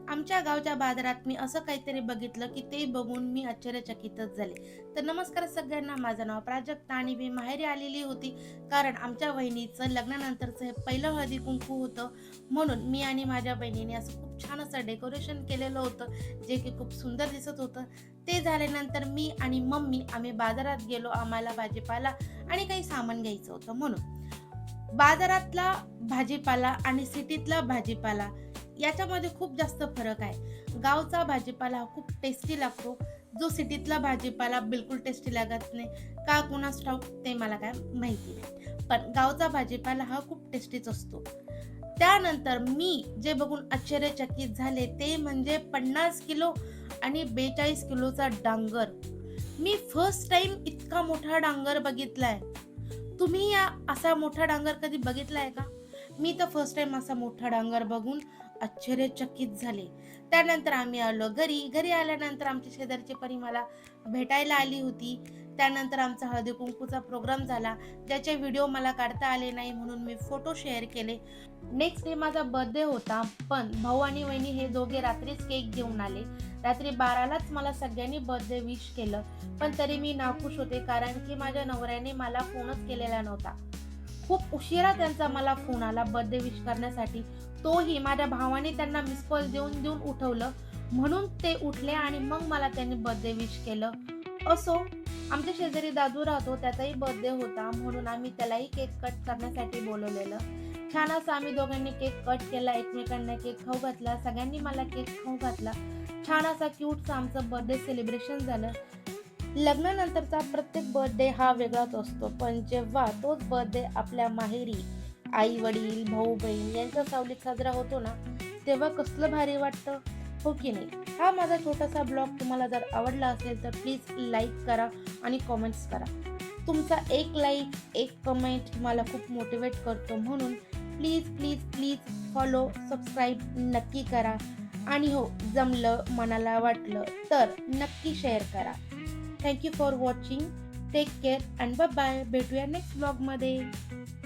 आमच्या गावच्या बाजारात मी असं काहीतरी बघितलं की ते बघून मी आश्चर्यचकितच झाले. तर नमस्कार सगळ्यांना, माझं नाव प्राजक्ता आणि मी माहेरी आलेली होती, कारण आमच्या वहिनीचं लग्नानंतरचं हे पहिलं हळदी कुंकू होतं. म्हणून मी आणि माझ्या बहिणीने असं खूप छान असं डेकोरेशन केलेलं होतं, जे की खूप सुंदर दिसत होतं. ते झाल्यानंतर मी आणि मम्मी आम्ही बाजारात गेलो. आम्हाला भाजीपाला आणि काही सामान घ्यायचं होतं. म्हणून बाजारातला भाजीपाला आणि सिटीतला भाजीपाला याच्यामध्ये खूप जास्त फरक आहे. गावचा भाजीपाला हा खूप टेस्टी लागतो, जो सिटीतला भाजीपाला बिलकुल टेस्टी लागत नाही. का कुणास ठाऊक ते मला काय माहिती नाही. पण गावचा भाजीपाला हा खूप टेस्टीच असतो. त्यानंतर मी जे बघून आश्चर्यचकित झाले ते म्हणजे 50 किलो आणि 42 किलोचा डांगर. मी फर्स्ट टाइम इतका मोठा डांगर बघितलाय. तुम्ही या असा मोठा डांगर कधी बघितलाय का? मी तर फर्स्ट टाइम असा मोठा डांगर बघून आश्चर्यचकित झाले. त्यानंतर आम्ही आलो घरी. घरी आल्यानंतर आमच्या शेजारची परी मला भेटायला आली होती. त्यानंतर आमचा हळदी कुंकूचा प्रोग्राम झाला, ज्याचे व्हिडिओ मला काढता आले नाही म्हणून मी फोटो शेअर केले. नेक्स्ट डे माझा बर्थडे होता, पण भाऊ आणि वहिनी हे दोघे रात्रीच केक घेऊन आले. रात्री 12लाच मला सगळ्यांनी बर्थडे विश केलं, पण तरी मी नाखुश होते, कारण की माझ्या नवऱ्याने मला फोनच केलेला नव्हता. खूप उशिरा त्यांचा मला फोन आला बर्थडे विश करण्यासाठी. तोही माझ्या भावाने त्यांना मिस कॉल देऊन देऊन उठवलं, म्हणून ते उठले आणि मग मला त्यांनी बर्थडे विश केलं. असो, आमच्या शेजारी दादू राहतो, त्याचाही बर्थडे होता, म्हणून आम्ही त्यालाही केक कट करण्यासाठी बोलवलेलं. छान असं आम्ही दोघांनी केक कट केला, एकमेकांना केक खाऊ घातला, सगळ्यांनी मला केक खाऊ घातला. छान असा क्यूटचा आमचं बर्थडे सेलिब्रेशन झालं. लग्नानंतरचा प्रत्येक बर्थडे हा वेगळाच असतो, पण जेव्हा तोच बर्थडे आपल्या माहेरी आई वडील भाऊ बहीण यांच्या सावलीत साजरा होतो ना, तेव्हा कसलं भारी वाटतं, हो की नाही? हा माझा छोटासा ब्लॉग तुम्हाला जर आवडला असेल तर प्लीज लाईक करा आणि कॉमेंट्स करा. तुमचा एक लाईक एक कमेंट मला खूप मोटिवेट करतो, म्हणून please please please follow subscribe नक्की करा. आणि हो, जमलं मनाला वाटलं तर नक्की शेअर करा. Thank you for watching. Take care and bye bye. भेटूया नेक्स्ट ब्लॉगमध्ये.